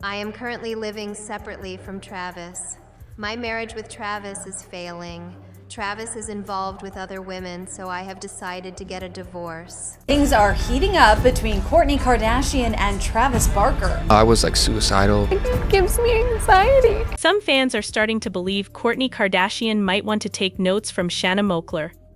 I am currently living separately from Travis. My marriage with Travis is failing. Travis is involved with other women, so I have decided to get a divorce. Things are heating up between Kourtney Kardashian and Travis Barker. I was like suicidal. It gives me anxiety. Some fans are starting to believe Kourtney Kardashian might want to take notes from Shanna,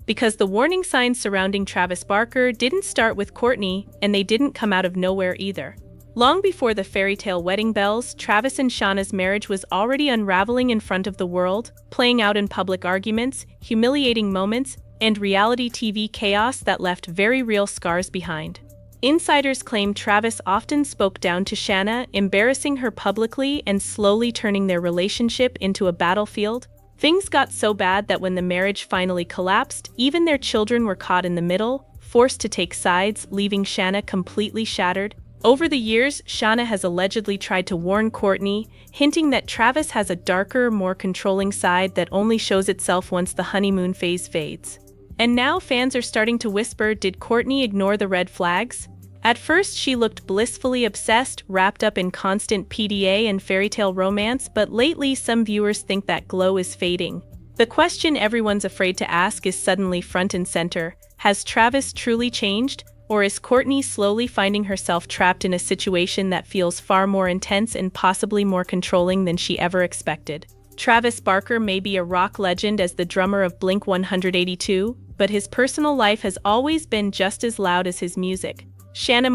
because the warning signs surrounding Travis Barker didn't start with Kourtney, and they didn't come out of nowhere either. Long before the fairy tale wedding bells, Travis and Shanna's marriage was already unraveling in front of the world, playing out in public arguments, humiliating moments, and reality TV chaos that left very real scars behind. Insiders claim Travis often spoke down to Shanna, embarrassing her publicly and slowly turning their relationship into a battlefield. Things got so bad that when the marriage finally collapsed, even their children were caught in the middle, forced to take sides, leaving Shanna completely shattered. Over the years, Shanna has allegedly tried to warn Kourtney, hinting that Travis has a darker, more controlling side that only shows itself once the honeymoon phase fades. And now fans are starting to whisper, did Kourtney ignore the red flags? At first, she looked blissfully obsessed, wrapped up in constant PDA and fairy tale romance, but lately some viewers think that glow is fading. The question everyone's afraid to ask is suddenly front and center. Has Travis truly changed? Or is Kourtney slowly finding herself trapped in a situation that feels far more intense and possibly more controlling than she ever expected? Travis Barker may be a rock legend as the drummer of Blink-182, but his personal life has always been just as loud as his music. Shanna,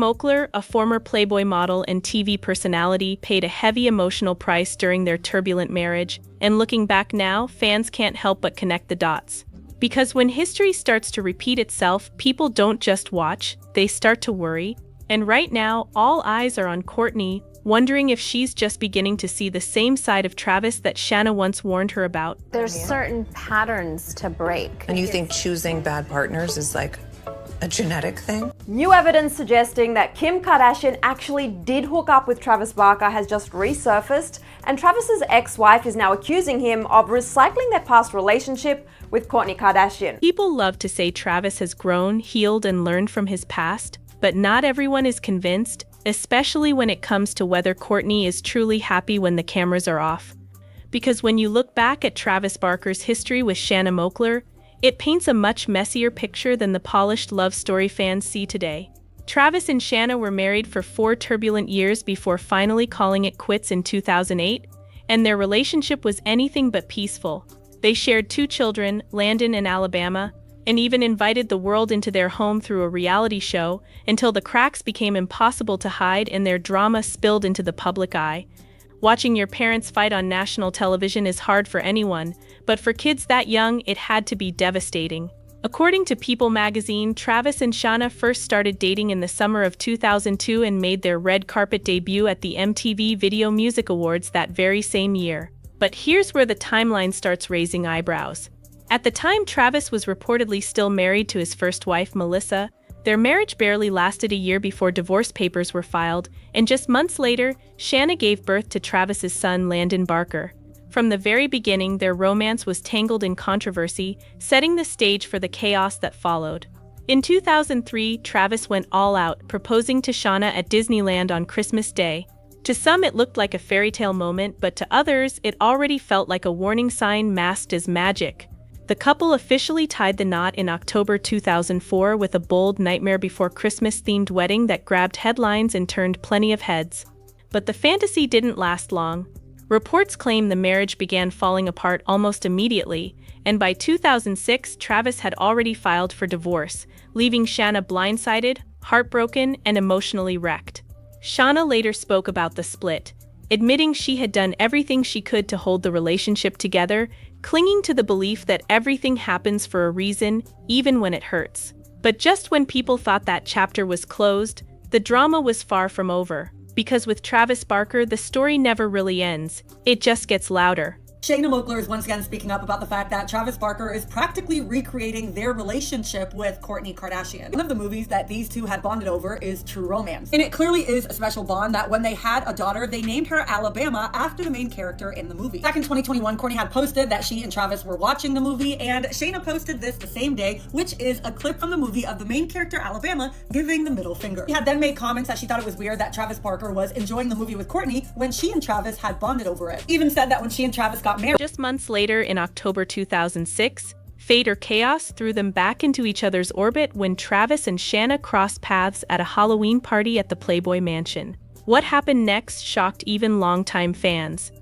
a former Playboy model and TV personality, paid a heavy emotional price during their turbulent marriage, and looking back now, fans can't help but connect the dots. Because when history starts to repeat itself, people don't just watch, they start to worry. And right now, all eyes are on Kourtney, wondering if she's just beginning to see the same side of Travis that Shanna once warned her about. There's certain patterns to break. And you think choosing bad partners is like a genetic thing? New evidence suggesting that Kim Kardashian actually did hook up with Travis Barker has just resurfaced, and Travis's ex-wife is now accusing him of recycling their past relationship with Kourtney Kardashian. People love to say Travis has grown, healed, and learned from his past, but not everyone is convinced, especially when it comes to whether Kourtney is truly happy when the cameras are off. Because when you look back at Travis Barker's history with Shanna, it paints a much messier picture than the polished love story fans see today. Travis and Shanna were married for 4 turbulent years before finally calling it quits in 2008, and their relationship was anything but peaceful. They shared 2 children, Landon and Alabama, and even invited the world into their home through a reality show until the cracks became impossible to hide and their drama spilled into the public eye. Watching your parents fight on national television is hard for anyone, but for kids that young, it had to be devastating. According to People magazine, Travis and Shanna first started dating in the summer of 2002 and made their red carpet debut at the MTV Video Music Awards that very same year. But here's where the timeline starts raising eyebrows. At the time, Travis was reportedly still married to his first wife, Melissa. Their marriage barely lasted a year before divorce papers were filed, and just months later, Shanna gave birth to Travis's son, Landon Barker. From the very beginning, their romance was tangled in controversy, setting the stage for the chaos that followed. In 2003, Travis went all out, proposing to Shanna at Disneyland on Christmas Day. To some, it looked like a fairy tale moment, but to others, it already felt like a warning sign masked as magic. The couple officially tied the knot in October 2004 with a bold Nightmare Before Christmas-themed wedding that grabbed headlines and turned plenty of heads. But the fantasy didn't last long. Reports claim the marriage began falling apart almost immediately, and by 2006, Travis had already filed for divorce, leaving Shanna blindsided, heartbroken, and emotionally wrecked. Shanna later spoke about the split, admitting she had done everything she could to hold the relationship together, clinging to the belief that everything happens for a reason, even when it hurts. But just when people thought that chapter was closed, the drama was far from over. Because with Travis Barker, the story never really ends, it just gets louder. Shanna Moakler is once again speaking up about the fact that Travis Barker is practically recreating their relationship with Kourtney Kardashian. One of the movies that these two had bonded over is True Romance. And it clearly is a special bond that when they had a daughter, they named her Alabama after the main character in the movie. Back in 2021, Kourtney had posted that she and Travis were watching the movie, and Shanna posted this the same day, which is a clip from the movie of the main character Alabama giving the middle finger. She had then made comments that she thought it was weird that Travis Barker was enjoying the movie with Kourtney when she and Travis had bonded over it. Even said that when she and Travis got married. Just months later, in October 2006, fate or chaos threw them back into each other's orbit when Travis and Shanna crossed paths at a Halloween party at the Playboy Mansion. What happened next shocked even longtime fans.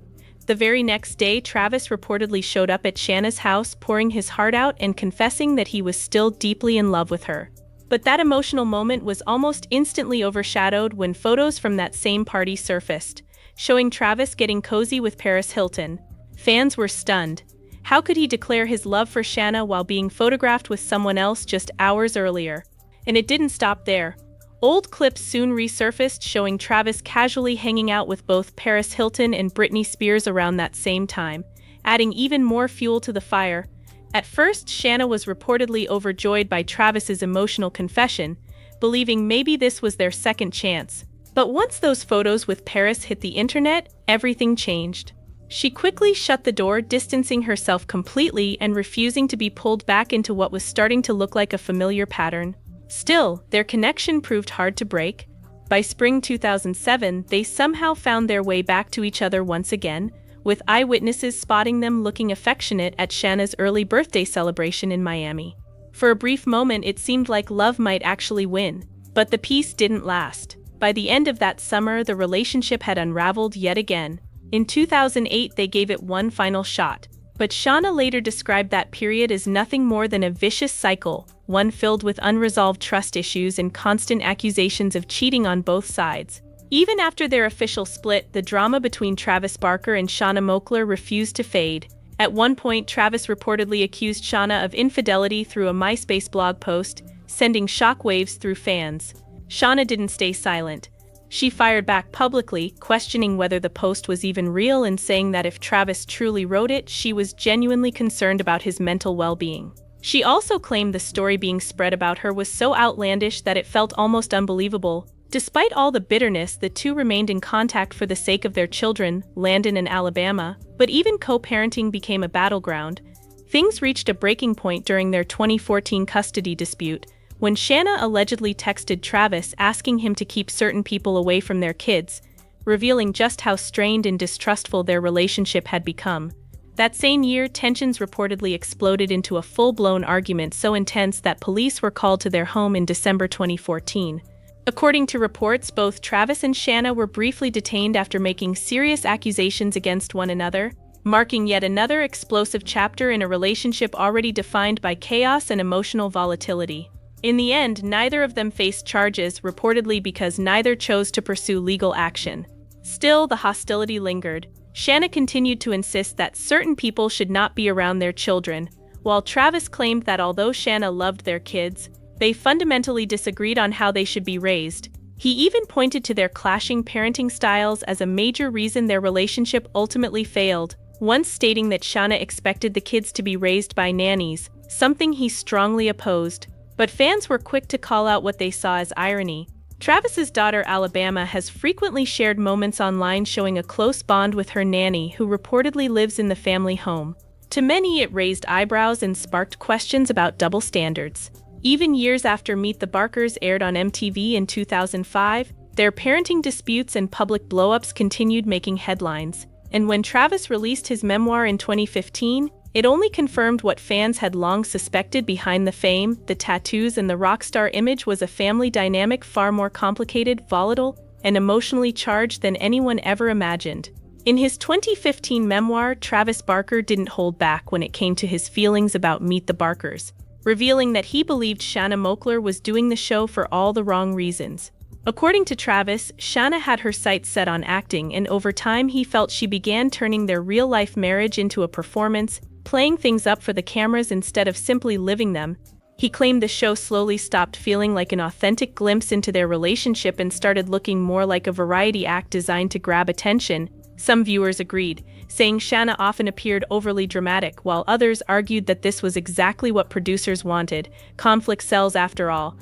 The very next day, Travis reportedly showed up at Shanna's house, pouring his heart out and confessing that he was still deeply in love with her. But that emotional moment was almost instantly overshadowed when photos from that same party surfaced, showing Travis getting cozy with Paris Hilton. Fans were stunned. How could he declare his love for Shanna while being photographed with someone else just hours earlier? And it didn't stop there. Old clips soon resurfaced showing Travis casually hanging out with both Paris Hilton and Britney Spears around that same time, adding even more fuel to the fire. At first, Shanna was reportedly overjoyed by Travis's emotional confession, believing maybe this was their second chance. But once those photos with Paris hit the internet, everything changed. She quickly shut the door, distancing herself completely and refusing to be pulled back into what was starting to look like a familiar pattern. Still, their connection proved hard to break. By spring 2007, they somehow found their way back to each other once again, with eyewitnesses spotting them looking affectionate at Shanna's early birthday celebration in Miami. For a brief moment, it seemed like love might actually win, but the peace didn't last. By the end of that summer, the relationship had unraveled yet again. In 2008, they gave it one final shot, but Shanna later described that period as nothing more than a vicious cycle, one filled with unresolved trust issues and constant accusations of cheating on both sides. Even after their official split, the drama between Travis Barker and Shanna Moakler refused to fade. At one point, Travis reportedly accused Shanna of infidelity through a MySpace blog post, sending shockwaves through fans. Shanna didn't stay silent. She fired back publicly, questioning whether the post was even real and saying that if Travis truly wrote it, she was genuinely concerned about his mental well-being. She also claimed the story being spread about her was so outlandish that it felt almost unbelievable. Despite all the bitterness, the two remained in contact for the sake of their children, Landon and Alabama, but even co-parenting became a battleground. Things reached a breaking point during their 2014 custody dispute, when Shanna allegedly texted Travis asking him to keep certain people away from their kids, revealing just how strained and distrustful their relationship had become. That same year, tensions reportedly exploded into a full-blown argument so intense that police were called to their home in December 2014. According to reports, both Travis and Shanna were briefly detained after making serious accusations against one another, marking yet another explosive chapter in a relationship already defined by chaos and emotional volatility. In the end, neither of them faced charges, reportedly because neither chose to pursue legal action. Still, the hostility lingered. Shanna continued to insist that certain people should not be around their children, while Travis claimed that although Shanna loved their kids, they fundamentally disagreed on how they should be raised. He even pointed to their clashing parenting styles as a major reason their relationship ultimately failed, once stating that Shanna expected the kids to be raised by nannies, something he strongly opposed. But fans were quick to call out what they saw as irony. Travis's daughter Alabama has frequently shared moments online showing a close bond with her nanny, who reportedly lives in the family home. To many, it raised eyebrows and sparked questions about double standards. Even years after Meet the Barkers aired on MTV in 2005, their parenting disputes and public blow-ups continued making headlines. And when Travis released his memoir in 2015, it only confirmed what fans had long suspected. Behind the fame, the tattoos, and the rock star image was a family dynamic far more complicated, volatile, and emotionally charged than anyone ever imagined. In his 2015 memoir, Travis Barker didn't hold back when it came to his feelings about Meet the Barkers, revealing that he believed Shanna Moakler was doing the show for all the wrong reasons. According to Travis, Shanna had her sights set on acting, and over time he felt she began turning their real-life marriage into a performance, playing things up for the cameras instead of simply living them. He claimed the show slowly stopped feeling like an authentic glimpse into their relationship and started looking more like a variety act designed to grab attention, Some viewers agreed, saying Shanna often appeared overly dramatic, while others argued that this was exactly what producers wanted. Conflict sells after all.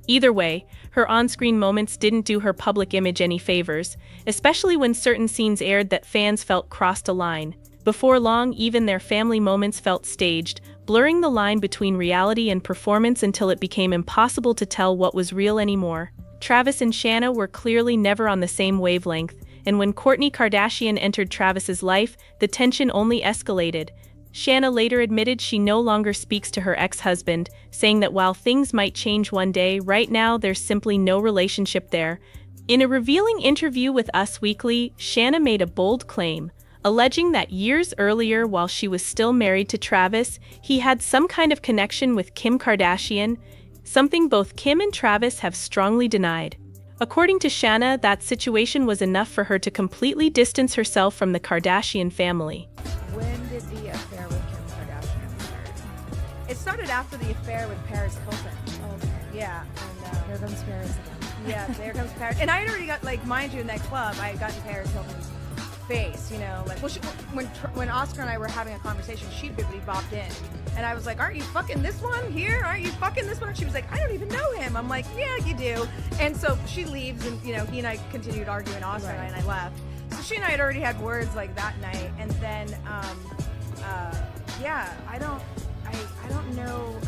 Either way, her on-screen moments didn't do her public image any favors, especially when certain scenes aired that fans felt crossed a line. Before long, even their family moments felt staged, blurring the line between reality and performance until it became impossible to tell what was real anymore. Travis and Shanna were clearly never on the same wavelength, and when Kourtney Kardashian entered Travis's life, the tension only escalated. Shanna later admitted she no longer speaks to her ex-husband, saying that while things might change one day, right now there's simply no relationship there. In a revealing interview with Us Weekly, Shanna made a bold claim, alleging that years earlier, while she was still married to Travis, he had some kind of connection with Kim Kardashian, something both Kim and Travis have strongly denied. According to Shanna, that situation was enough for her to completely distance herself from the Kardashian family. When did the affair with Kim Kardashian start? It started after the affair with Paris Hilton. Okay. Yeah. And here comes Paris again. Yeah, there comes Paris. And I had already got, like, mind you, in that club, I had gotten Paris Hilton's face, you know, like, well, when Oscar and I were having a conversation, she vividly bopped in, and I was like, aren't you fucking this one here? Aren't you fucking this one? And she was like, I don't even know him. I'm like, yeah, you do. And so she leaves, and, you know, he and I continued arguing, Oscar and I left. So she and I had already had words like that night, and then, yeah, I don't know,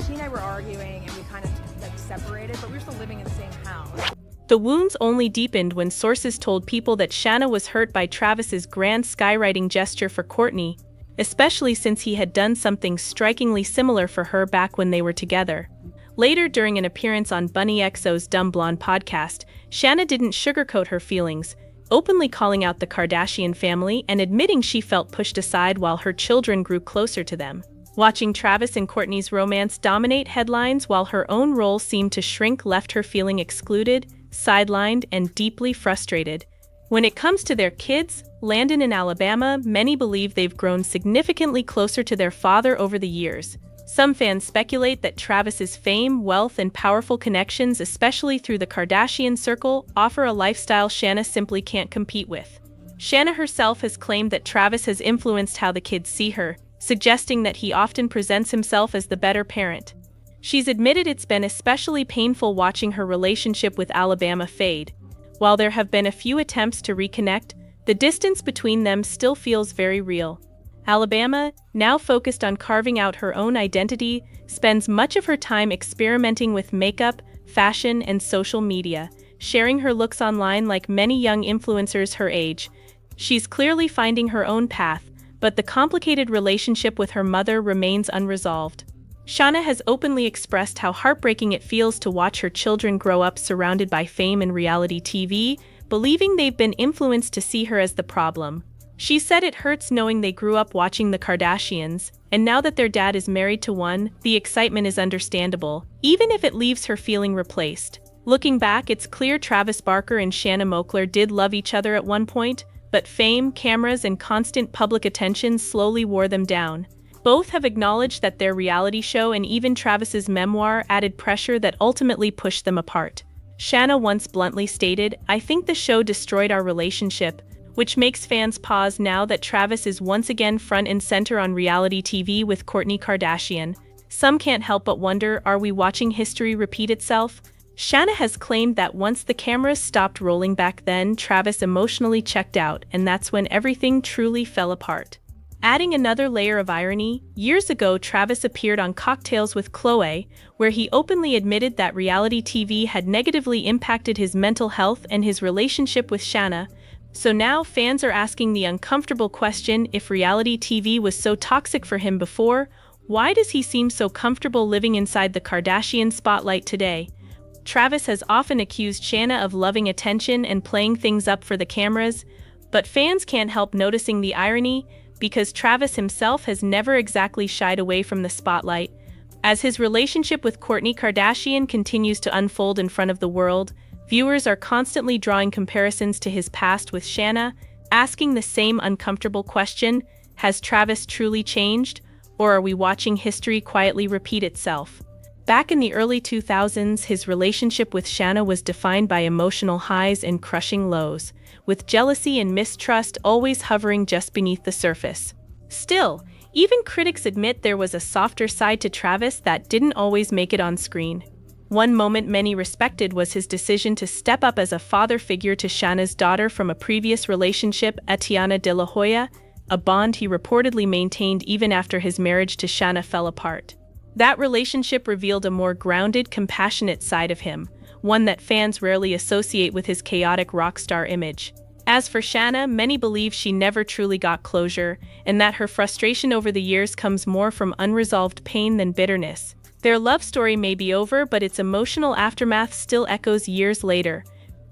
he and I were arguing, and we kind of, like, separated, but we were still living in the same house. The wounds only deepened when sources told people that Shanna was hurt by Travis's grand skywriting gesture for Courtney, especially since he had done something strikingly similar for her back when they were together. Later, during an appearance on Bunny XO's Dumb Blonde podcast, Shanna didn't sugarcoat her feelings, openly calling out the Kardashian family and admitting she felt pushed aside while her children grew closer to them. Watching Travis and Courtney's romance dominate headlines while her own role seemed to shrink left her feeling excluded, sidelined, and deeply frustrated. When it comes to their kids, Landon in Alabama, many believe they've grown significantly closer to their father over the years. Some fans speculate that Travis's fame, wealth, and powerful connections, especially through the Kardashian circle, offer a lifestyle Shanna simply can't compete with. Shanna herself has claimed that Travis has influenced how the kids see her, suggesting that he often presents himself as the better parent. She's admitted it's been especially painful watching her relationship with Alabama fade. While there have been a few attempts to reconnect, the distance between them still feels very real. Alabama, now focused on carving out her own identity, spends much of her time experimenting with makeup, fashion, and social media, sharing her looks online like many young influencers her age. She's clearly finding her own path, but the complicated relationship with her mother remains unresolved. Shanna has openly expressed how heartbreaking it feels to watch her children grow up surrounded by fame and reality TV, believing they've been influenced to see her as the problem. She said it hurts knowing they grew up watching the Kardashians, and now that their dad is married to one, the excitement is understandable, even if it leaves her feeling replaced. Looking back, it's clear Travis Barker and Shanna Moakler did love each other at one point, but fame, cameras, and constant public attention slowly wore them down. Both have acknowledged that their reality show and even Travis's memoir added pressure that ultimately pushed them apart. Shanna once bluntly stated, "I think the show destroyed our relationship," which makes fans pause now that Travis is once again front and center on reality TV with Kourtney Kardashian. Some can't help but wonder, are we watching history repeat itself? Shanna has claimed that once the cameras stopped rolling back then, Travis emotionally checked out, and that's when everything truly fell apart. Adding another layer of irony, years ago Travis appeared on Cocktails with Chloe, where he openly admitted that reality TV had negatively impacted his mental health and his relationship with Shanna. So now fans are asking the uncomfortable question, if reality TV was so toxic for him before, why does he seem so comfortable living inside the Kardashian spotlight today? Travis has often accused Shanna of loving attention and playing things up for the cameras, but fans can't help noticing the irony, because Travis himself has never exactly shied away from the spotlight. As his relationship with Kourtney Kardashian continues to unfold in front of the world, viewers are constantly drawing comparisons to his past with Shanna, asking the same uncomfortable question, has Travis truly changed, or are we watching history quietly repeat itself? Back in the early 2000s, his relationship with Shanna was defined by emotional highs and crushing lows, with jealousy and mistrust always hovering just beneath the surface. Still, even critics admit there was a softer side to Travis that didn't always make it on screen. One moment many respected was his decision to step up as a father figure to Shanna's daughter from a previous relationship, Atiana de la Hoya, a bond he reportedly maintained even after his marriage to Shanna fell apart. That relationship revealed a more grounded, compassionate side of him, one that fans rarely associate with his chaotic rock star image. As for Shanna, many believe she never truly got closure, and that her frustration over the years comes more from unresolved pain than bitterness. Their love story may be over, but its emotional aftermath still echoes years later.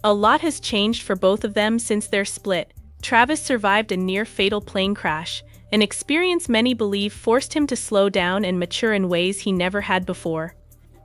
A lot has changed for both of them since their split. Travis survived a near-fatal plane crash, an experience many believe forced him to slow down and mature in ways he never had before.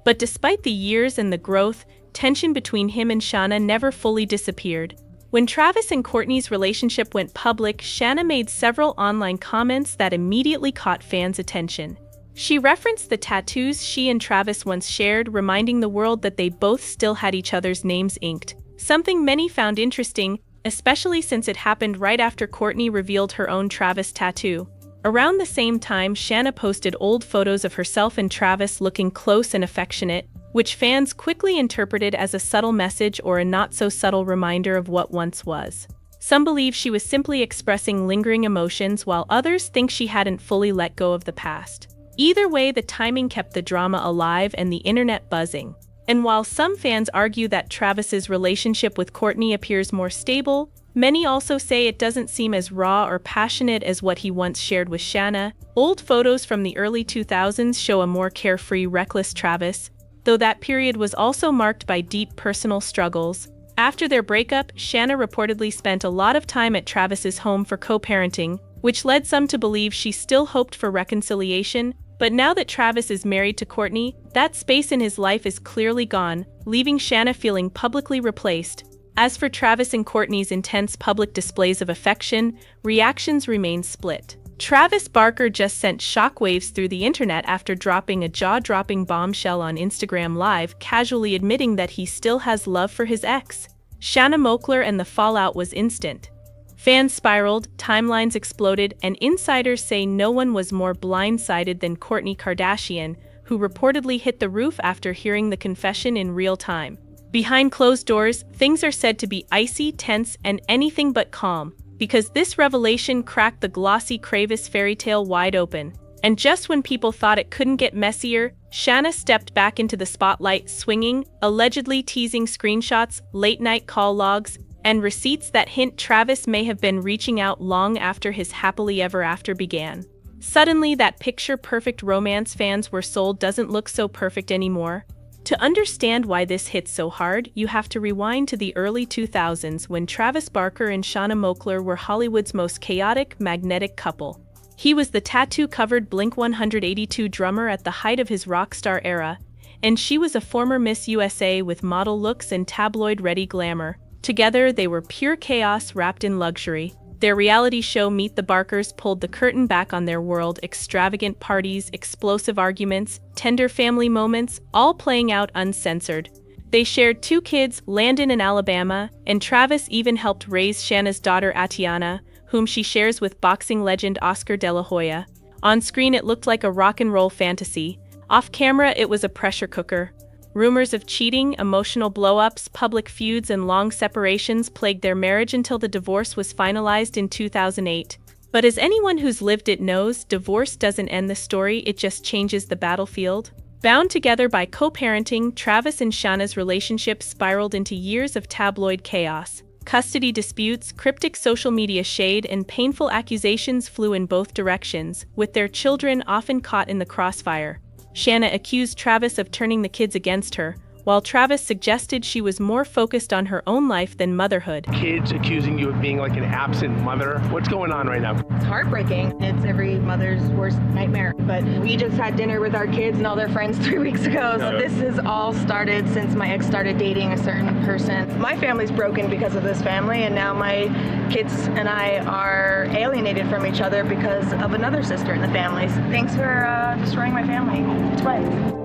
But despite the years and the growth, tension between him and Shanna never fully disappeared. When Travis and Courtney's relationship went public, Shanna made several online comments that immediately caught fans' attention. She referenced the tattoos she and Travis once shared, reminding the world that they both still had each other's names inked, something many found interesting, especially since it happened right after Courtney revealed her own Travis tattoo. Around the same time, Shanna posted old photos of herself and Travis looking close and affectionate, which fans quickly interpreted as a subtle message or a not-so-subtle reminder of what once was. Some believe she was simply expressing lingering emotions, while others think she hadn't fully let go of the past. Either way, the timing kept the drama alive and the internet buzzing. And while some fans argue that Travis's relationship with Courtney appears more stable, many also say it doesn't seem as raw or passionate as what he once shared with Shanna. Old photos from the early 2000s show a more carefree, reckless Travis, though that period was also marked by deep personal struggles. After their breakup, Shanna reportedly spent a lot of time at Travis's home for co-parenting, which led some to believe she still hoped for reconciliation. But now that Travis is married to Courtney, that space in his life is clearly gone, leaving Shanna feeling publicly replaced. As for Travis and Courtney's intense public displays of affection, reactions remain split. Travis Barker just sent shockwaves through the internet after dropping a jaw-dropping bombshell on Instagram Live, casually admitting that he still has love for his ex, Shanna Moakler, and the fallout was instant. Fans spiraled, timelines exploded, and insiders say no one was more blindsided than Kourtney Kardashian, who reportedly hit the roof after hearing the confession in real time. Behind closed doors, things are said to be icy, tense, and anything but calm, because this revelation cracked the glossy Cravis fairy tale wide open. And just when people thought it couldn't get messier, Shanna stepped back into the spotlight, swinging, allegedly teasing screenshots, late-night call logs, and receipts that hint Travis may have been reaching out long after his happily ever after began. Suddenly, that picture-perfect romance fans were sold doesn't look so perfect anymore. To understand why this hits so hard, you have to rewind to the early 2000s when Travis Barker and Shanna Moakler were Hollywood's most chaotic, magnetic couple. He was the tattoo-covered Blink-182 drummer at the height of his rock star era, and she was a former Miss USA with model looks and tabloid-ready glamour. Together, they were pure chaos wrapped in luxury. Their reality show Meet the Barkers pulled the curtain back on their world, extravagant parties, explosive arguments, tender family moments, all playing out uncensored. They shared 2 kids, Landon in Alabama, and Travis even helped raise Shanna's daughter Atiana, whom she shares with boxing legend Oscar De La Hoya. On screen, it looked like a rock and roll fantasy. Off camera, it was a pressure cooker. Rumors of cheating, emotional blow-ups, public feuds, and long separations plagued their marriage until the divorce was finalized in 2008. But as anyone who's lived it knows, divorce doesn't end the story, it just changes the battlefield. Bound together by co-parenting, Travis and Shanna's relationship spiraled into years of tabloid chaos. Custody disputes, cryptic social media shade, and painful accusations flew in both directions, with their children often caught in the crossfire. Shanna accused Travis of turning the kids against her, while Travis suggested she was more focused on her own life than motherhood. Kids accusing you of being like an absent mother. What's going on right now? It's heartbreaking. It's every mother's worst nightmare. But we just had dinner with our kids and all their friends 3 weeks ago. So this has all started since my ex started dating a certain person. My family's broken because of this family, and now my kids and I are alienated from each other because of another sister in the family. Thanks for destroying my family twice.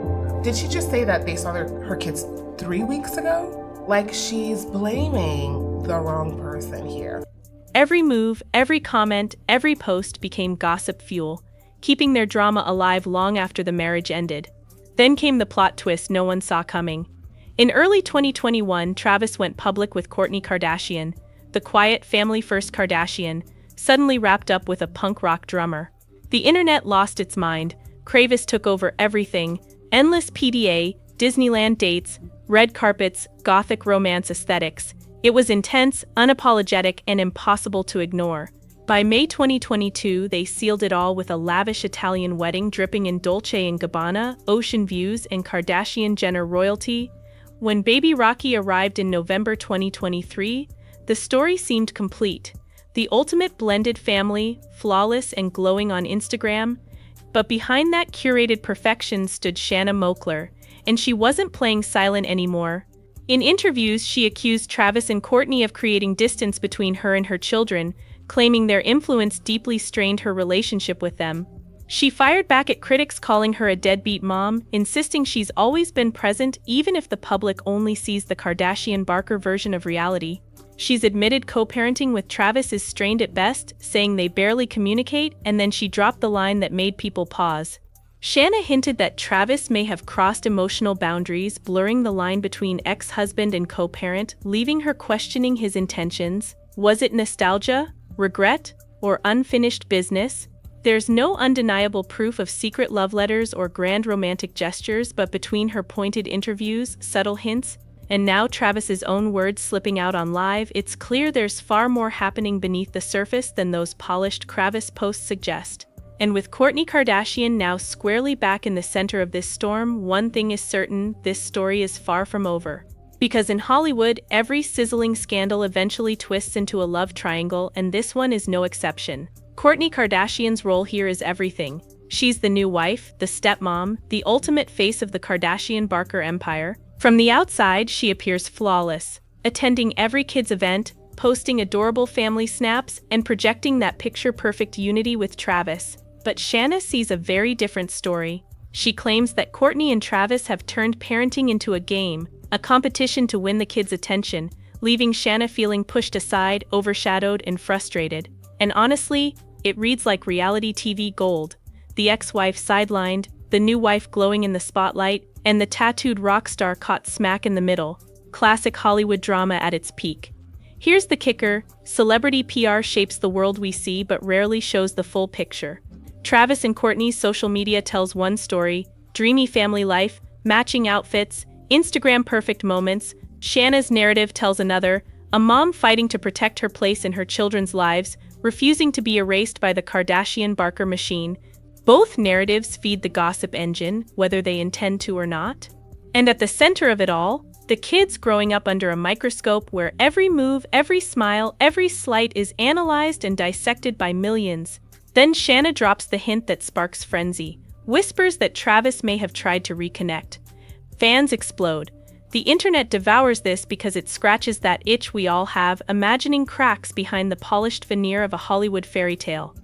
Did she just say that they saw her kids 3 weeks ago? Like she's blaming the wrong person here. Every move, every comment, every post became gossip fuel, keeping their drama alive long after the marriage ended. Then came the plot twist no one saw coming. In early 2021, Travis went public with Kourtney Kardashian, the quiet, family-first Kardashian, suddenly wrapped up with a punk rock drummer. The internet lost its mind. Cravis took over everything: endless PDA, Disneyland dates, red carpets, gothic romance aesthetics. It was intense, unapologetic, and impossible to ignore. By May 2022, they sealed it all with a lavish Italian wedding dripping in Dolce & Gabbana, ocean views, and Kardashian-Jenner royalty. When baby Rocky arrived in November 2023, the story seemed complete. The ultimate blended family, flawless and glowing on Instagram. But behind that curated perfection stood Shanna, and she wasn't playing silent anymore. In interviews, she accused Travis and Courtney of creating distance between her and her children, claiming their influence deeply strained her relationship with them. She fired back at critics, calling her a deadbeat mom, insisting she's always been present even if the public only sees the Kardashian-Barker version of reality. She's admitted co-parenting with Travis is strained at best, saying they barely communicate, and then she dropped the line that made people pause. Shanna hinted that Travis may have crossed emotional boundaries, blurring the line between ex-husband and co-parent, leaving her questioning his intentions. Was it nostalgia, regret, or unfinished business? There's no undeniable proof of secret love letters or grand romantic gestures, but between her pointed interviews, subtle hints, and now Travis's own words slipping out on live, it's clear there's far more happening beneath the surface than those polished Cravis posts suggest. And with Kourtney Kardashian now squarely back in the center of this storm, one thing is certain: this story is far from over. Because in Hollywood, every sizzling scandal eventually twists into a love triangle, and this one is no exception. Kourtney Kardashian's role here is everything. She's the new wife, the stepmom, the ultimate face of the Kardashian-Barker empire. From the outside, she appears flawless, attending every kid's event, posting adorable family snaps, and projecting that picture-perfect unity with Travis. But Shanna sees a very different story. She claims that Courtney and Travis have turned parenting into a game, a competition to win the kids' attention, leaving Shanna feeling pushed aside, overshadowed, and frustrated. And honestly, it reads like reality TV gold. The ex-wife sidelined, the new wife glowing in the spotlight, and the tattooed rock star caught smack in the middle. Classic Hollywood drama at its peak. Here's the kicker: celebrity PR shapes the world we see but rarely shows the full picture. Travis and Courtney's social media tells one story: dreamy family life, matching outfits, Instagram perfect moments. Shanna's narrative tells another: a mom fighting to protect her place in her children's lives, refusing to be erased by the Kardashian-Barker machine. Both narratives feed the gossip engine, whether they intend to or not. And at the center of it all, the kids growing up under a microscope where every move, every smile, every slight is analyzed and dissected by millions. Then Shanna drops the hint that sparks frenzy, whispers that Travis may have tried to reconnect. Fans explode. The internet devours this because it scratches that itch we all have, imagining cracks behind the polished veneer of a Hollywood fairy tale.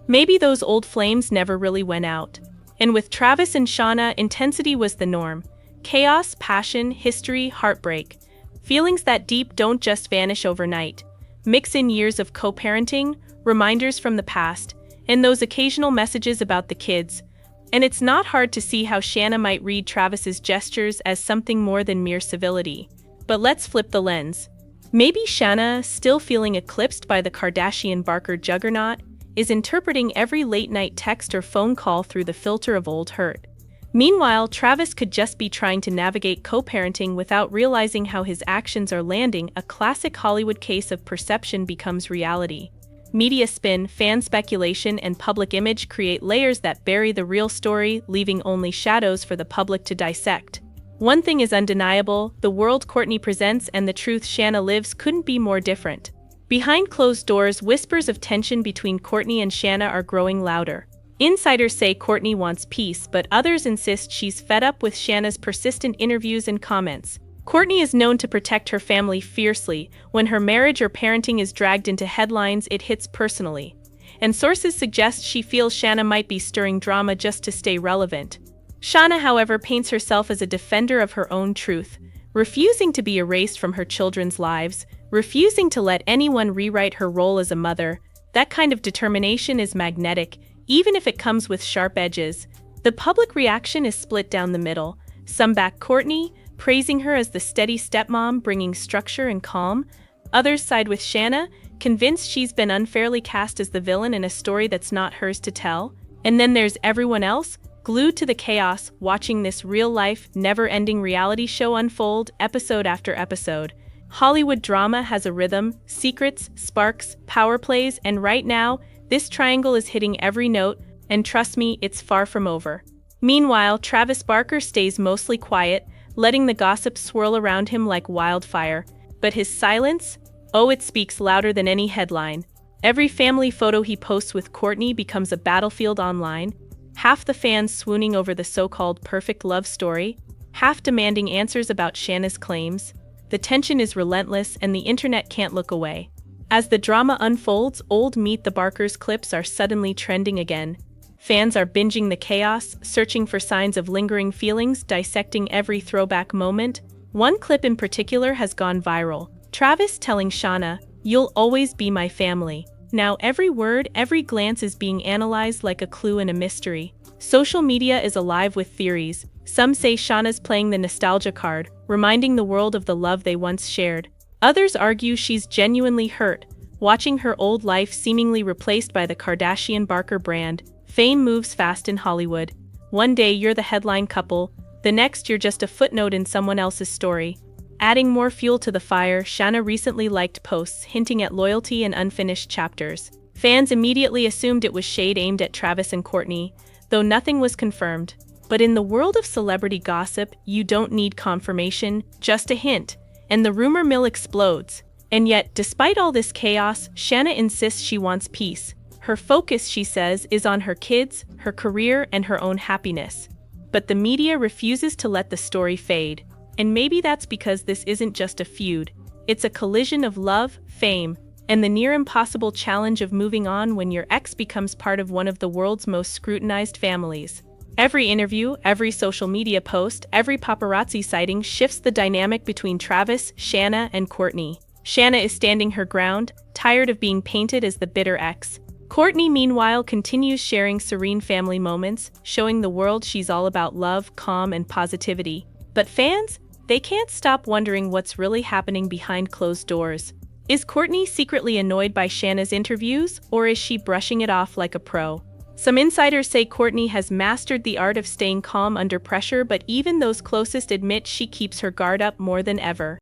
Maybe those old flames never really went out. And with Travis and Shanna, intensity was the norm. Chaos, passion, history, heartbreak. Feelings that deep don't just vanish overnight. Mix in years of co-parenting, reminders from the past, and those occasional messages about the kids. And it's not hard to see how Shanna might read Travis's gestures as something more than mere civility. But let's flip the lens. Maybe Shanna, still feeling eclipsed by the Kardashian-Barker juggernaut, is interpreting every late-night text or phone call through the filter of old hurt. Meanwhile, Travis could just be trying to navigate co-parenting without realizing how his actions are landing. A classic Hollywood case of perception becomes reality. Media spin, fan speculation, and public image create layers that bury the real story, leaving only shadows for the public to dissect. One thing is undeniable: the world Courtney presents and the truth Shanna lives couldn't be more different. Behind closed doors, whispers of tension between Courtney and Shanna are growing louder. Insiders say Courtney wants peace, but others insist she's fed up with Shanna's persistent interviews and comments. Courtney is known to protect her family fiercely. When her marriage or parenting is dragged into headlines, it hits personally. And sources suggest she feels Shanna might be stirring drama just to stay relevant. Shanna, however, paints herself as a defender of her own truth, refusing to be erased from her children's lives. refusing to let anyone rewrite her role as a mother. That kind of determination is magnetic, even if it comes with sharp edges. The public reaction is split down the middle. Some back Courtney, praising her as the steady stepmom bringing structure and calm. Others side with Shanna, convinced she's been unfairly cast as the villain in a story that's not hers to tell. And then there's everyone else, glued to the chaos, watching this real-life, never-ending reality show unfold episode after episode. Hollywood drama has a rhythm, secrets, sparks, power plays, and right now, this triangle is hitting every note, and trust me, it's far from over. Meanwhile, Travis Barker stays mostly quiet, letting the gossip swirl around him like wildfire. But his silence? Oh, it speaks louder than any headline. Every family photo he posts with Courtney becomes a battlefield online, half the fans swooning over the so-called perfect love story, half demanding answers about Shanna's claims. The tension is relentless and the internet can't look away. As the drama unfolds, old Meet the Barkers clips are suddenly trending again. Fans are binging the chaos, searching for signs of lingering feelings, dissecting every throwback moment. One clip in particular has gone viral. Travis telling Shanna, "You'll always be my family." Now every word, every glance is being analyzed like a clue in a mystery. Social media is alive with theories. Some say Shanna's playing the nostalgia card, reminding the world of the love they once shared. Others argue she's genuinely hurt, watching her old life seemingly replaced by the Kardashian-Barker brand. Fame moves fast in Hollywood. One day you're the headline couple, the next you're just a footnote in someone else's story. Adding more fuel to the fire, Shanna recently liked posts hinting at loyalty and unfinished chapters. Fans immediately assumed it was shade aimed at Travis and Courtney, though nothing was confirmed. But in the world of celebrity gossip, you don't need confirmation, just a hint, and the rumor mill explodes. And yet, despite all this chaos, Shanna insists she wants peace. Her focus, she says, is on her kids, her career, and her own happiness. But the media refuses to let the story fade. And maybe that's because this isn't just a feud. It's a collision of love, fame, and the near impossible challenge of moving on when your ex becomes part of one of the world's most scrutinized families. Every interview, every social media post, every paparazzi sighting shifts the dynamic between Travis, Shanna, and Courtney. Shanna is standing her ground, tired of being painted as the bitter ex. Courtney, meanwhile, continues sharing serene family moments, showing the world she's all about love, calm, and positivity. But fans? They can't stop wondering what's really happening behind closed doors. Is Courtney secretly annoyed by Shanna's interviews, or is she brushing it off like a pro? Some insiders say Courtney has mastered the art of staying calm under pressure, but even those closest admit she keeps her guard up more than ever.